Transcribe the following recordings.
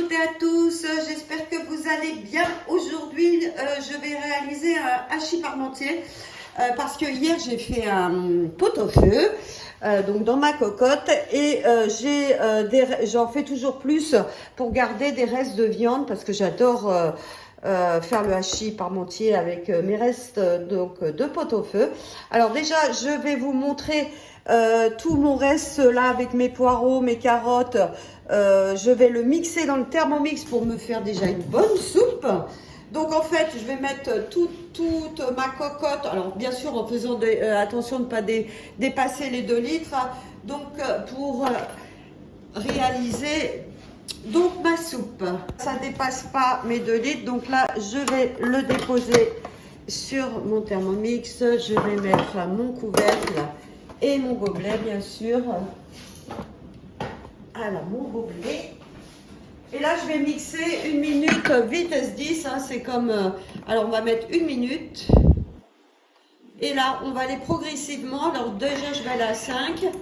toutes et à tous, j'espère que vous allez bien. Aujourd'hui, je vais réaliser un hachis parmentier parce que hier j'ai fait un pot-au-feu donc dans ma cocotte et j'en fais toujours plus pour garder des restes de viande parce que j'adore faire le hachis parmentier avec mes restes donc de pot-au-feu. Alors déjà, je vais vous montrer tout mon reste là avec mes poireaux, mes carottes. Je vais le mixer dans le Thermomix pour me faire déjà une bonne soupe. Donc en fait, je vais mettre toute ma cocotte. Alors bien sûr, en faisant attention de ne pas dépasser les 2 litres. Donc pour réaliser donc ma soupe. Ça ne dépasse pas mes 2 litres. Donc là, je vais le déposer sur mon Thermomix. Je vais mettre mon couvercle et mon gobelet, bien sûr. Alors, mon gobelet. Et là, je vais mixer 1 minute, vitesse 10. Hein, c'est comme... alors, on va mettre 1 minute. Et là, on va aller progressivement. Alors, déjà, je vais aller à 5. Et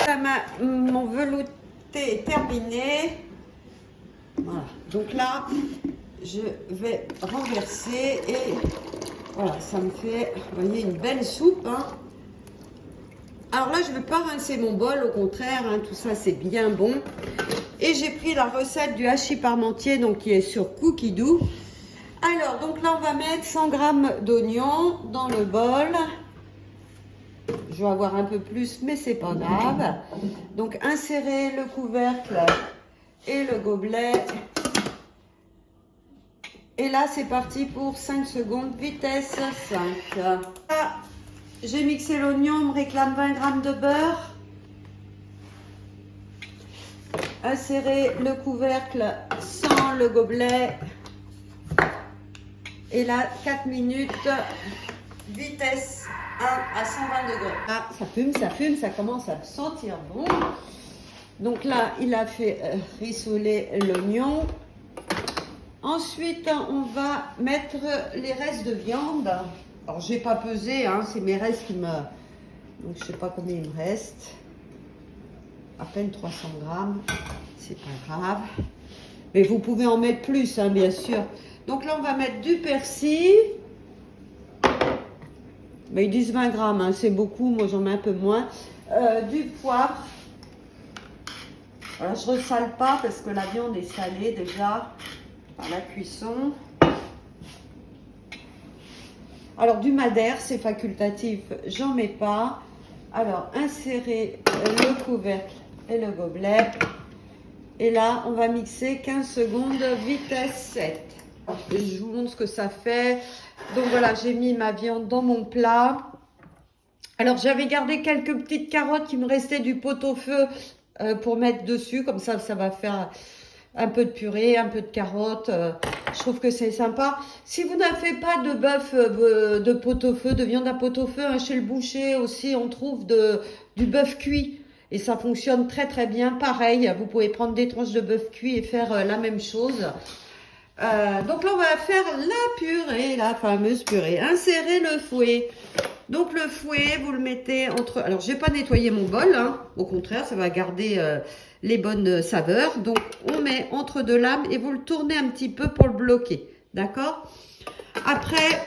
là, mon velouté est terminé. Voilà. Donc là, je vais renverser. Et voilà, ça me fait, vous voyez, une belle soupe. Hein. Alors là, je ne vais pas rincer mon bol, au contraire, hein, tout ça c'est bien bon. Et j'ai pris la recette du hachis parmentier, donc qui est sur Cookidoo. Alors, donc là, on va mettre 100 g d'oignons dans le bol. Je vais avoir un peu plus, mais c'est pas grave. Donc, insérer le couvercle et le gobelet. Et là, c'est parti pour 5 secondes, vitesse 5. Là, j'ai mixé l'oignon, on me réclame 20 g de beurre. Insérer le couvercle sans le gobelet. Et là, 4 minutes, vitesse 1 à 120 degrés. Ah, ça fume, ça commence à sentir bon. Donc là, il a fait rissoler l'oignon. Ensuite, on va mettre les restes de viande. Alors, j'ai pas pesé, hein, c'est mes restes qui me... Donc, je sais pas combien il me reste. À peine 300 g. C'est pas grave. Mais vous pouvez en mettre plus, hein, bien sûr. Donc là, on va mettre du persil. Mais ils disent 20 g, hein, c'est beaucoup. Moi, j'en mets un peu moins. Du poivre. Voilà, je ne ressale pas parce que la viande est salée déjà par la cuisson. Alors, du madère, c'est facultatif. J'en mets pas. Alors, insérer le couvercle et le gobelet. Et là, on va mixer 15 secondes, vitesse 7. Je vous montre ce que ça fait. Donc voilà, j'ai mis ma viande dans mon plat. Alors, j'avais gardé quelques petites carottes qui me restaient du pot-au-feu pour mettre dessus. Comme ça, ça va faire un peu de purée, un peu de carottes. Je trouve que c'est sympa. Si vous n'avez pas de bœuf de pot-au-feu, de viande à pot-au-feu, hein, chez le boucher aussi, on trouve du bœuf cuit. Et ça fonctionne très très bien. Pareil, vous pouvez prendre des tranches de bœuf cuit et faire la même chose. Donc là, on va faire la purée, la fameuse purée. Insérer le fouet. Donc le fouet, vous le mettez entre... Alors, je n'ai pas nettoyé mon bol. Hein. Au contraire, ça va garder les bonnes saveurs. Donc, on met entre 2 lames et vous le tournez un petit peu pour le bloquer. D'accord? Après...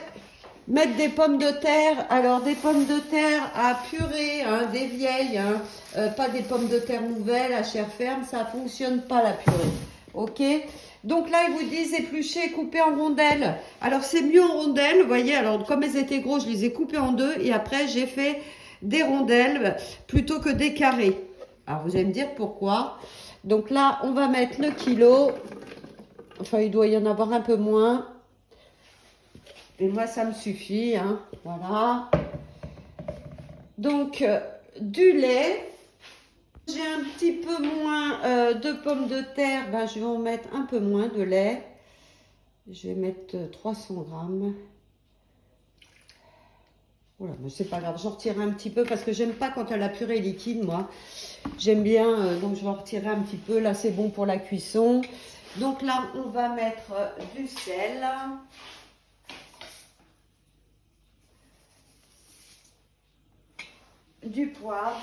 Mettre des pommes de terre, alors des pommes de terre à purée, hein, des vieilles, hein, pas des pommes de terre nouvelles à chair ferme, ça ne fonctionne pas la purée, ok? Donc là, ils vous disent éplucher, couper en rondelles. Alors c'est mieux en rondelles, vous voyez, alors comme elles étaient grosses, je les ai coupées en 2 et après j'ai fait des rondelles plutôt que des carrés. Alors vous allez me dire pourquoi. Donc là, on va mettre le kilo, enfin il doit y en avoir un peu moins. Et moi, ça me suffit, hein, voilà. Donc, du lait. J'ai un petit peu moins de pommes de terre. Ben, je vais en mettre un peu moins de lait. Je vais mettre 300 g. Voilà, mais c'est pas grave. J'en retirerai un petit peu parce que j'aime pas quand la purée est liquide, moi. J'aime bien, donc je vais en retirer un petit peu. Là, c'est bon pour la cuisson. Donc là, on va mettre du sel. Du poivre,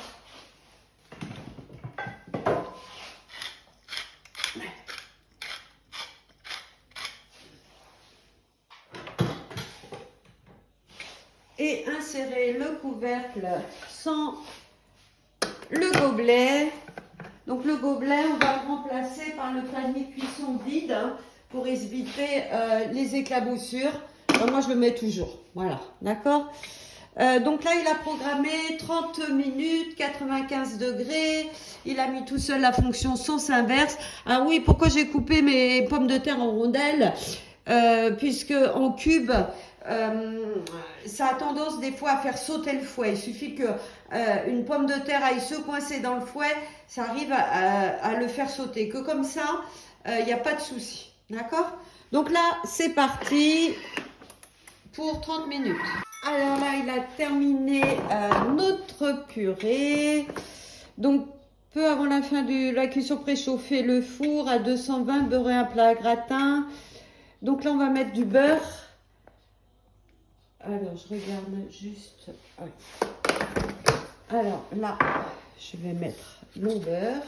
et insérer le couvercle sans le gobelet. Donc le gobelet, on va le remplacer par le panier cuisson vide hein, pour éviter les éclaboussures. Alors, moi, je le mets toujours. Voilà, d'accord. Donc là, il a programmé 30 minutes, 95 degrés. Il a mis tout seul la fonction sens inverse. Ah oui, pourquoi j'ai coupé mes pommes de terre en rondelles puisque en cube, ça a tendance des fois à faire sauter le fouet. Il suffit que une pomme de terre aille se coincer dans le fouet, ça arrive à le faire sauter. Que comme ça, il n'y a pas de souci. D'accord? Donc là, c'est parti pour 30 minutes. Alors là, il a terminé notre purée. Donc, peu avant la fin de la cuisson, préchauffer le four à 220, beurrer un plat à gratin. Donc là, on va mettre du beurre. Alors, je regarde juste. Ouais. Alors là, je vais mettre mon beurre.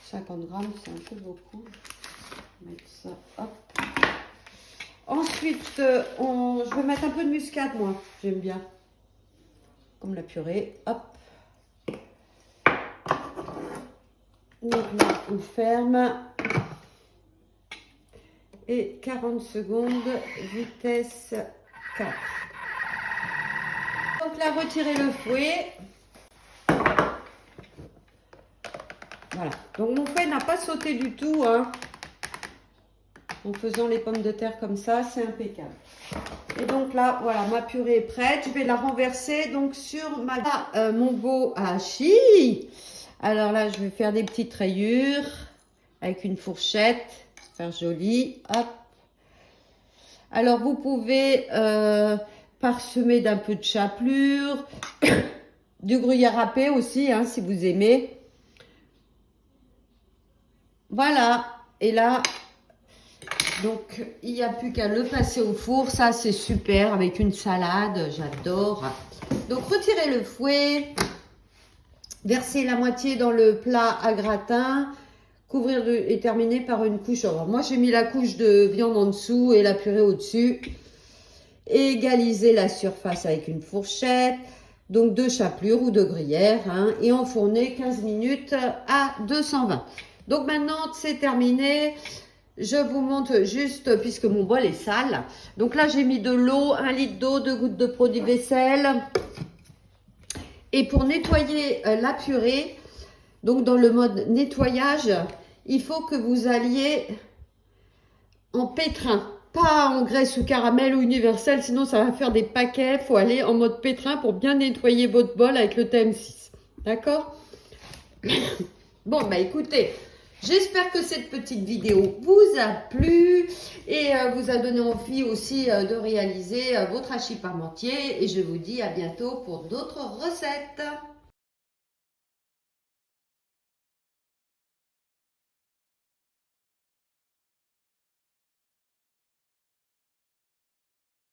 « 50 grammes, c'est un peu beaucoup. Je vais mettre ça, hop. Ensuite, je vais mettre un peu de muscade, moi. J'aime bien. Comme la purée, hop. Donc là, on ferme. Et 40 secondes, vitesse 4. Donc là, retirez le fouet. Voilà, donc mon fouet n'a pas sauté du tout, hein. En faisant les pommes de terre comme ça, c'est impeccable. Et donc là, voilà, ma purée est prête. Je vais la renverser donc sur mon pot à hachis. Alors là, je vais faire des petites rayures avec une fourchette, faire joli, hop. Alors vous pouvez parsemer d'un peu de chapelure, du gruyère râpé aussi, hein, si vous aimez. Voilà, et là, donc il n'y a plus qu'à le passer au four. Ça, c'est super avec une salade, j'adore. Donc retirez le fouet, versez la moitié dans le plat à gratin, couvrir et terminer par une couche. Alors, moi, j'ai mis la couche de viande en dessous et la purée au-dessus. Égaliser la surface avec une fourchette, donc de chapelure ou de gruyère, hein, et enfourner 15 minutes à 220. Donc maintenant, c'est terminé. Je vous montre juste, puisque mon bol est sale. Donc là, j'ai mis de l'eau, 1 litre d'eau, 2 gouttes de produit vaisselle. Et pour nettoyer la purée, donc dans le mode nettoyage, il faut que vous alliez en pétrin. Pas en graisse ou caramel ou universel, sinon ça va faire des paquets. Il faut aller en mode pétrin pour bien nettoyer votre bol avec le TM6. D'accord? Bon, bah écoutez, j'espère que cette petite vidéo vous a plu et vous a donné envie aussi de réaliser votre hachis parmentier. Et je vous dis à bientôt pour d'autres recettes.